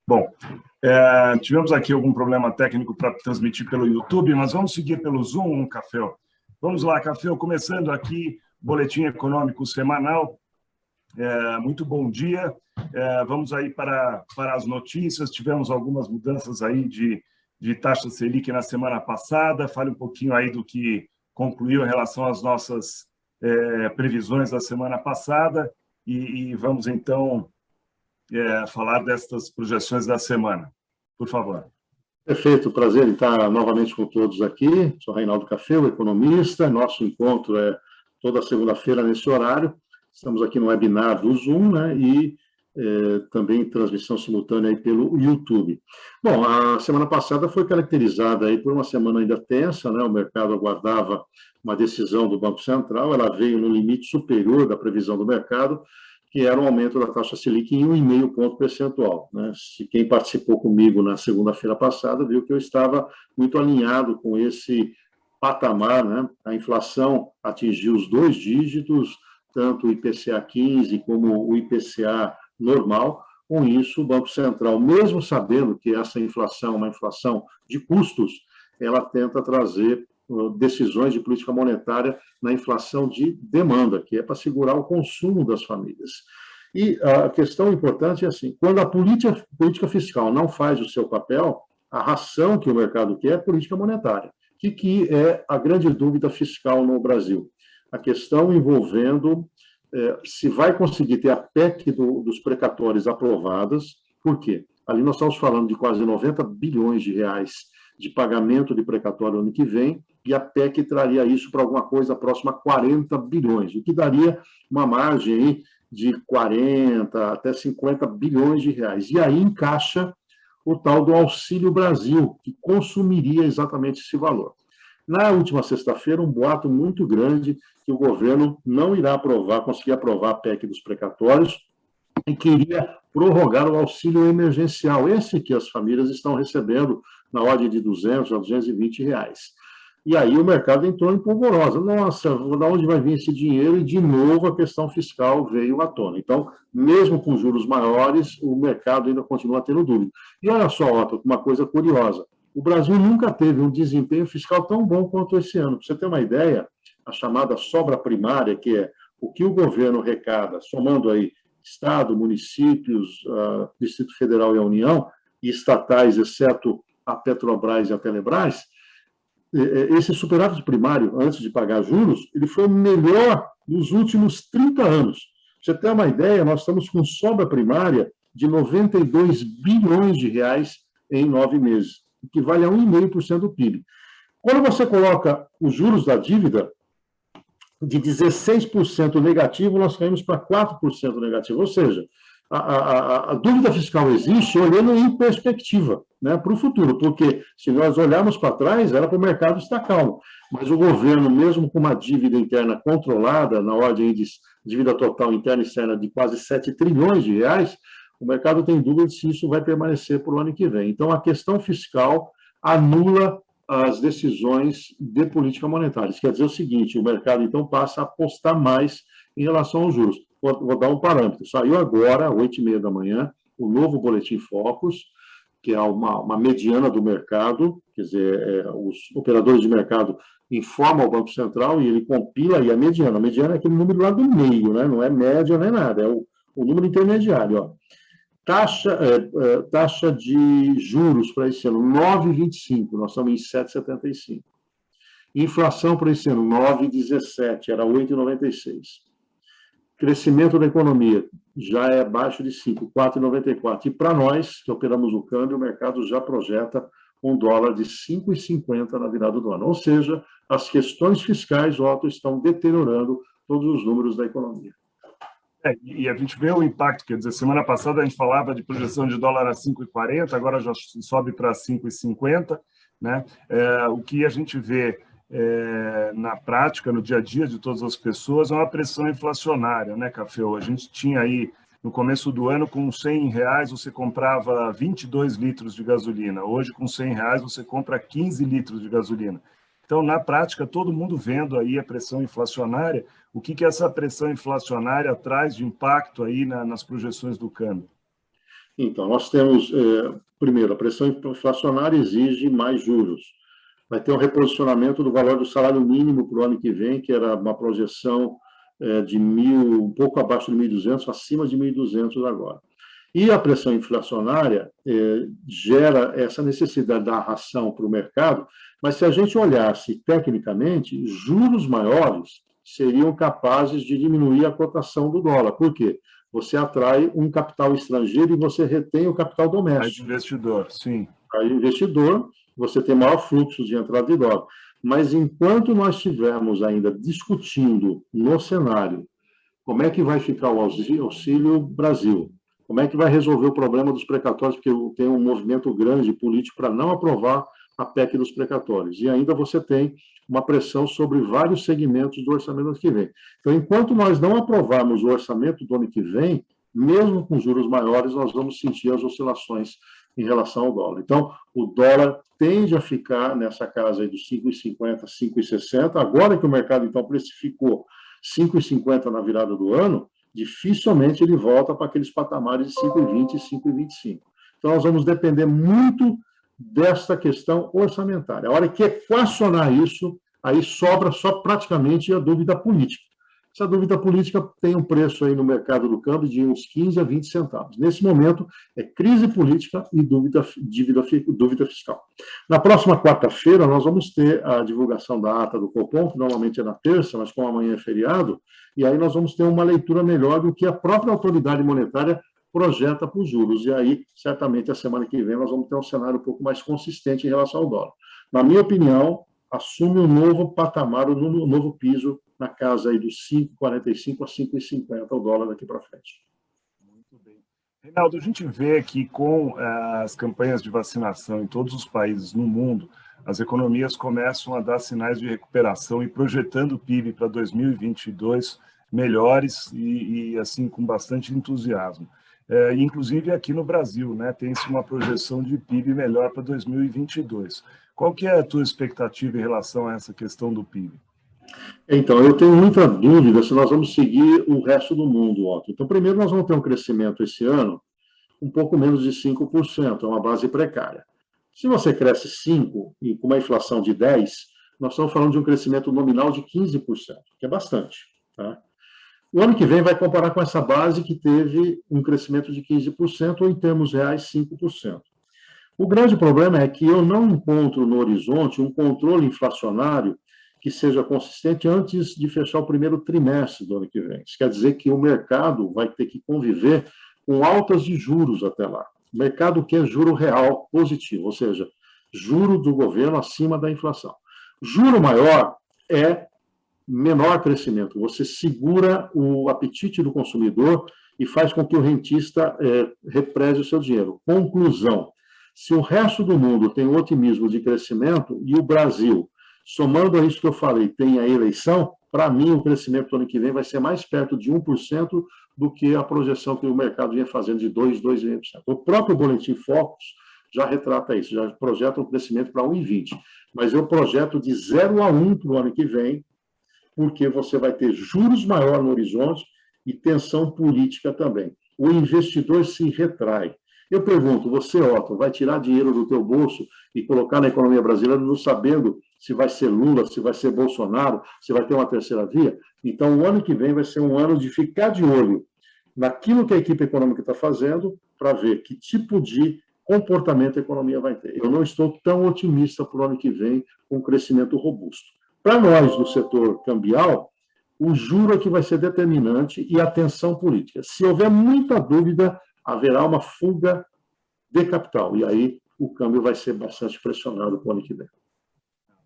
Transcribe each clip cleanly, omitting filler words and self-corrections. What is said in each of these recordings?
Bom, tivemos aqui algum problema técnico para transmitir pelo YouTube, mas vamos seguir pelo Zoom, Café. Vamos lá, Café, começando aqui, Boletim Econômico Semanal. Muito bom dia. Vamos aí para as notícias. Tivemos algumas mudanças aí de taxa Selic na semana passada. Fale um pouquinho aí do que concluiu em relação às nossas previsões da semana passada e vamos, então, falar destas projeções da semana. Por favor. Perfeito, prazer em estar novamente com todos aqui. Sou Reinaldo Café, o economista. Nosso encontro é toda segunda-feira nesse horário. Estamos aqui no webinar do Zoom, né? E também transmissão simultânea aí pelo YouTube. Bom, a semana passada foi caracterizada aí por uma semana ainda tensa, né? O mercado aguardava uma decisão do Banco Central, ela veio no limite superior da previsão do mercado, que era um aumento da taxa Selic em 1,5 ponto percentual. Né? Se quem participou comigo na segunda-feira passada viu que eu estava muito alinhado com esse patamar, né? A inflação atingiu os 2 dígitos, tanto o IPCA 15 como o IPCA normal. Com isso, o Banco Central, mesmo sabendo que essa inflação é uma inflação de custos, ela tenta trazer decisões de política monetária na inflação de demanda, que é para segurar o consumo das famílias. E a questão importante é assim, quando a política fiscal não faz o seu papel, a ração que o mercado quer é política monetária. O que é a grande dúvida fiscal no Brasil? A questão envolvendo se vai conseguir ter a PEC dos precatórios aprovadas. Por quê? Ali nós estamos falando de quase 90 bilhões de reais de pagamento de precatório ano que vem, e a PEC traria isso para alguma coisa próxima a 40 bilhões, o que daria uma margem aí de 40 até 50 bilhões de reais. E aí encaixa o tal do Auxílio Brasil, que consumiria exatamente esse valor. Na última sexta-feira, um boato muito grande que o governo não irá conseguir aprovar a PEC dos precatórios e queria prorrogar o auxílio emergencial, esse que as famílias estão recebendo na ordem de 200 a 220 reais. E aí o mercado entrou em polvorosa. Nossa, de onde vai vir esse dinheiro? E, de novo, a questão fiscal veio à tona. Então, mesmo com juros maiores, o mercado ainda continua tendo dúvida. E olha só, Otto, uma coisa curiosa. O Brasil nunca teve um desempenho fiscal tão bom quanto esse ano. Para você ter uma ideia, a chamada sobra primária, que é o que o governo arrecada, somando aí Estado, municípios, Distrito Federal e a União, e estatais, exceto a Petrobras e a Telebrás, esse superávit primário, antes de pagar juros, ele foi o melhor nos últimos 30 anos. Pra você ter uma ideia, nós estamos com sobra primária de 92 bilhões de reais em 9 meses, o que vale a 1,5% do PIB. Quando você coloca os juros da dívida, de 16% negativo, nós caímos para 4% negativo. Ou seja, a dúvida fiscal existe olhando em perspectiva, né, para o futuro, porque se nós olharmos para trás, era para o mercado estar calmo. Mas o governo, mesmo com uma dívida interna controlada, na ordem de dívida total interna e externa de quase 7 trilhões de reais, o mercado tem dúvida se isso vai permanecer para o ano que vem. Então, a questão fiscal anula as decisões de política monetária. Isso quer dizer o seguinte, o mercado, então, passa a apostar mais em relação aos juros. Vou dar um parâmetro. Saiu agora, às 8h30 da manhã, o novo Boletim Focus, que é uma mediana do mercado, quer dizer, os operadores de mercado informam ao Banco Central e ele compila aí a mediana. A mediana é aquele número lá do meio, né? Não é média nem nada, é o número intermediário. Ó. Taxa de juros para esse ano, 9,25, nós estamos em 7,75. Inflação para esse ano, 9,17, era 8,96. Crescimento da economia já é abaixo de 5, 4,94. E para nós, que operamos o câmbio, o mercado já projeta um dólar de 5,50 na virada do ano. Ou seja, as questões fiscais, Otto, estão deteriorando todos os números da economia. E a gente vê o impacto, quer dizer, semana passada a gente falava de projeção de dólar a 5,40, agora já sobe para 5,50, né? O que a gente vê na prática, no dia a dia de todas as pessoas, é uma pressão inflacionária, né, Café? A gente tinha aí, no começo do ano, com R$100 você comprava 22 litros de gasolina. Hoje, com R$100 você compra 15 litros de gasolina. Então, na prática, todo mundo vendo aí a pressão inflacionária. O que essa pressão inflacionária traz de impacto aí nas projeções do câmbio? Então, nós temos, primeiro, a pressão inflacionária exige mais juros. Vai ter um reposicionamento do valor do salário mínimo para o ano que vem, que era uma projeção de um pouco abaixo de 1.200, acima de 1.200 agora. E a pressão inflacionária gera essa necessidade da ração para o mercado, mas se a gente olhasse tecnicamente, juros maiores seriam capazes de diminuir a cotação do dólar. Por quê? Você atrai um capital estrangeiro e você retém o capital doméstico. Aí investidor, sim. Aí investidor, você tem maior fluxo de entrada de dólar. Mas enquanto nós estivermos ainda discutindo no cenário como é que vai ficar o Auxílio Brasil, como é que vai resolver o problema dos precatórios, porque tem um movimento grande político para não aprovar a PEC dos precatórios. E ainda você tem uma pressão sobre vários segmentos do orçamento do ano que vem. Então, enquanto nós não aprovarmos o orçamento do ano que vem, mesmo com juros maiores, nós vamos sentir as oscilações em relação ao dólar. Então, o dólar tende a ficar nessa casa aí dos 5,50, 5,60. Agora que o mercado, então, precificou 5,50 na virada do ano, dificilmente ele volta para aqueles patamares de 5,20 e 5,25. Então, nós vamos depender muito desta questão orçamentária. A hora que equacionar isso, aí sobra só praticamente a dúvida política. Essa dúvida política tem um preço aí no mercado do câmbio de uns 15 a 20 centavos. Nesse momento, é crise política e dúvida fiscal. Na próxima quarta-feira, nós vamos ter a divulgação da ata do Copom, que normalmente é na terça, mas como amanhã é feriado, e aí nós vamos ter uma leitura melhor do que a própria autoridade monetária projeta para os juros. E aí, certamente, a semana que vem, nós vamos ter um cenário um pouco mais consistente em relação ao dólar. Na minha opinião, assume um novo patamar, um novo piso na casa aí dos 5,45 a 5,50 o dólar daqui para frente. Muito bem. Reinaldo, a gente vê que com as campanhas de vacinação em todos os países no mundo, as economias começam a dar sinais de recuperação e projetando o PIB para 2022 melhores e assim, com bastante entusiasmo. Inclusive aqui no Brasil, né, tem-se uma projeção de PIB melhor para 2022. Qual que é a tua expectativa em relação a essa questão do PIB? Então, eu tenho muita dúvida se nós vamos seguir o resto do mundo, Otto. Então, primeiro, nós vamos ter um crescimento esse ano um pouco menos de 5%, é uma base precária. Se você cresce 5% e com uma inflação de 10%, nós estamos falando de um crescimento nominal de 15%, que é bastante. Tá? O ano que vem vai comparar com essa base que teve um crescimento de 15%, ou em termos reais, 5%. O grande problema é que eu não encontro no horizonte um controle inflacionário que seja consistente antes de fechar o primeiro trimestre do ano que vem. Isso quer dizer que o mercado vai ter que conviver com altas de juros até lá. O mercado quer juro real positivo, ou seja, juro do governo acima da inflação. Juro maior é menor crescimento. Você segura o apetite do consumidor e faz com que o rentista represe o seu dinheiro. Conclusão, se o resto do mundo tem um otimismo de crescimento e o Brasil, somando a isso que eu falei, tem a eleição, para mim o crescimento do ano que vem vai ser mais perto de 1% do que a projeção que o mercado vinha fazendo de 2%, 2,5%. O próprio Boletim Focus já retrata isso, já projeta um crescimento para 1,20%. Mas eu projeto de 0 a 1 para o ano que vem, porque você vai ter juros maior no horizonte e tensão política também. O investidor se retrai. Eu pergunto, você, Otto, vai tirar dinheiro do teu bolso e colocar na economia brasileira não sabendo se vai ser Lula, se vai ser Bolsonaro, se vai ter uma terceira via? Então, o ano que vem vai ser um ano de ficar de olho naquilo que a equipe econômica está fazendo para ver que tipo de comportamento a economia vai ter. Eu não estou tão otimista para o ano que vem com um crescimento robusto. Para nós, do setor cambial, o juro é que vai ser determinante e a tensão política. Se houver muita dúvida, haverá uma fuga de capital. E aí o câmbio vai ser bastante pressionado para o ano que vem.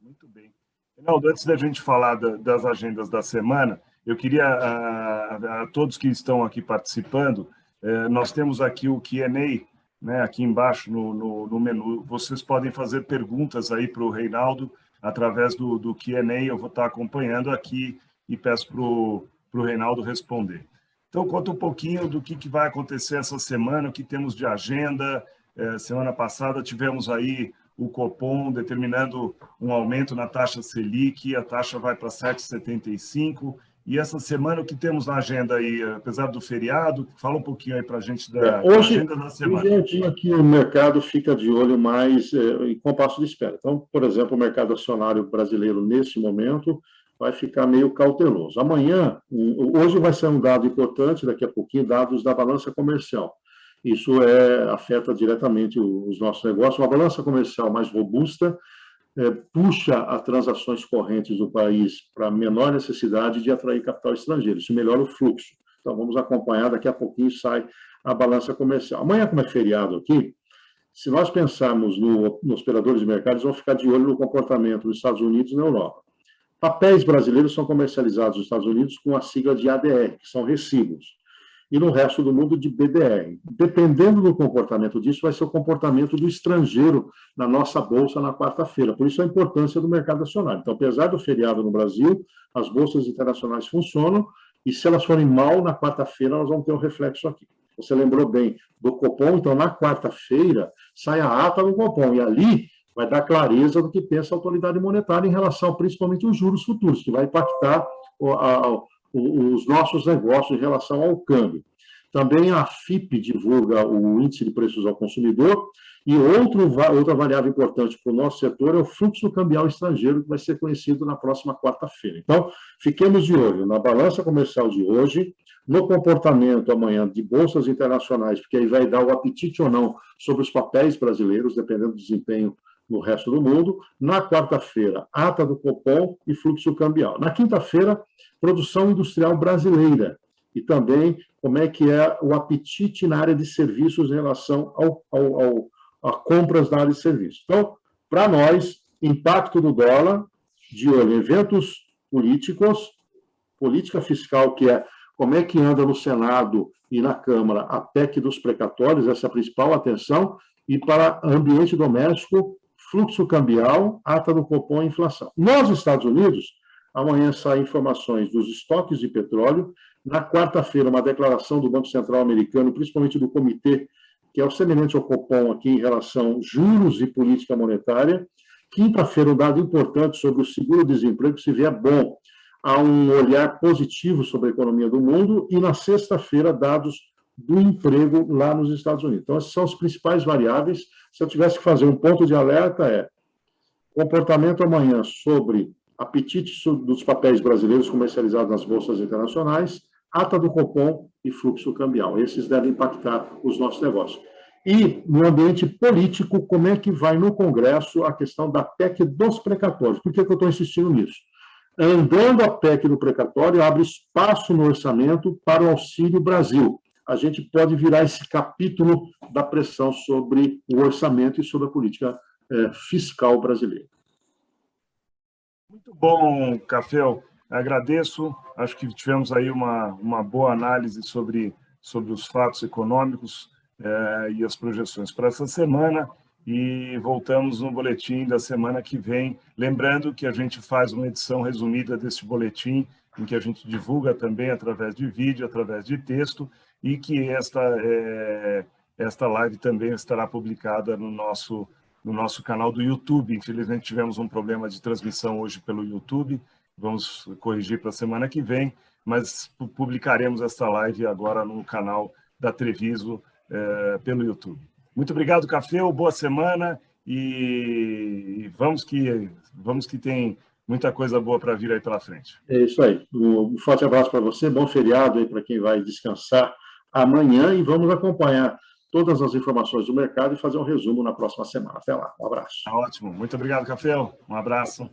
Muito bem. Reinaldo, antes da gente falar das agendas da semana, eu queria, a todos que estão aqui participando, nós temos aqui o Q&A, né, aqui embaixo no menu. Vocês podem fazer perguntas aí para o Reinaldo através do Q&A. Eu vou estar acompanhando aqui e peço para o Reinaldo responder. Então, conta um pouquinho do que vai acontecer essa semana, o que temos de agenda. Semana passada tivemos aí o Copom determinando um aumento na taxa Selic, a taxa vai para 7,75, E essa semana, o que temos na agenda aí, apesar do feriado? Fala um pouquinho aí para a gente da agenda da semana. Hoje é um dia que o mercado fica de olho mais em compasso de espera. Então, por exemplo, o mercado acionário brasileiro, nesse momento, vai ficar meio cauteloso. Amanhã, hoje vai ser um dado importante, daqui a pouquinho, dados da balança comercial. Isso afeta diretamente os nossos negócios. Uma balança comercial mais robusta puxa as transações correntes do país para menor necessidade de atrair capital estrangeiro. Isso melhora o fluxo. Então, vamos acompanhar, daqui a pouquinho sai a balança comercial. Amanhã, como é feriado aqui, se nós pensarmos nos operadores de mercado, eles vão ficar de olho no comportamento dos Estados Unidos e na Europa. Papéis brasileiros são comercializados nos Estados Unidos com a sigla de ADR, que são recibos, e no resto do mundo de BDR. Dependendo do comportamento disso, vai ser o comportamento do estrangeiro na nossa bolsa na quarta-feira. Por isso a importância do mercado acionário. Então, apesar do feriado no Brasil, as bolsas internacionais funcionam, e se elas forem mal, na quarta-feira nós vamos ter um reflexo aqui. Você lembrou bem do Copom, então na quarta-feira sai a ata do Copom, e ali vai dar clareza do que pensa a autoridade monetária em relação, principalmente, aos juros futuros, que vai impactar os nossos negócios em relação ao câmbio. Também a FIPE divulga o índice de preços ao consumidor, e outra variável importante para o nosso setor é o fluxo cambial estrangeiro, que vai ser conhecido na próxima quarta-feira. Então, fiquemos de olho na balança comercial de hoje, no comportamento amanhã de bolsas internacionais, porque aí vai dar o apetite ou não sobre os papéis brasileiros, dependendo do desempenho no resto do mundo. Na quarta-feira, ata do Copom e fluxo cambial. Na quinta-feira, produção industrial brasileira. E também como é que é o apetite na área de serviços em relação a compras da área de serviços. Então, para nós, impacto do dólar, de olho em eventos políticos, política fiscal, que é como é que anda no Senado e na Câmara a PEC dos precatórios, essa é a principal atenção, e para ambiente doméstico, fluxo cambial, ata do Copom e inflação. Nos Estados Unidos, amanhã saem informações dos estoques de petróleo. Na quarta-feira, uma declaração do Banco Central americano, principalmente do comitê, que é o semelhante ao Copom aqui em relação a juros e política monetária. Quinta-feira, um dado importante sobre o seguro-desemprego, se vier bom, há um olhar positivo sobre a economia do mundo. E na sexta-feira, dados do emprego lá nos Estados Unidos. Então, essas são as principais variáveis. Se eu tivesse que fazer um ponto de alerta, comportamento amanhã sobre apetite dos papéis brasileiros comercializados nas bolsas internacionais, ata do Copom e fluxo cambial. Esses devem impactar os nossos negócios. E, no ambiente político, como é que vai no Congresso a questão da PEC dos precatórios? Por que eu estou insistindo nisso? Andando a PEC do precatório, abre espaço no orçamento para o Auxílio Brasil. A gente pode virar esse capítulo da pressão sobre o orçamento e sobre a política fiscal brasileira. Muito bom, Cafel. Agradeço. Acho que tivemos aí uma boa análise sobre os fatos econômicos e as projeções para essa semana. E voltamos no boletim da semana que vem. Lembrando que a gente faz uma edição resumida desse boletim, em que a gente divulga também através de vídeo, através de texto, e que esta live também estará publicada no nosso canal do YouTube. Infelizmente, tivemos um problema de transmissão hoje pelo YouTube. Vamos corrigir para a semana que vem, mas publicaremos esta live agora no canal da Treviso pelo YouTube. Muito obrigado, Cafel. Boa semana e vamos que tem muita coisa boa para vir aí pela frente. É isso aí. Um forte abraço para você, bom feriado aí para quem vai descansar amanhã, e vamos acompanhar todas as informações do mercado e fazer um resumo na próxima semana. Até lá, um abraço. Tá ótimo. Muito obrigado, Cafel. Um abraço.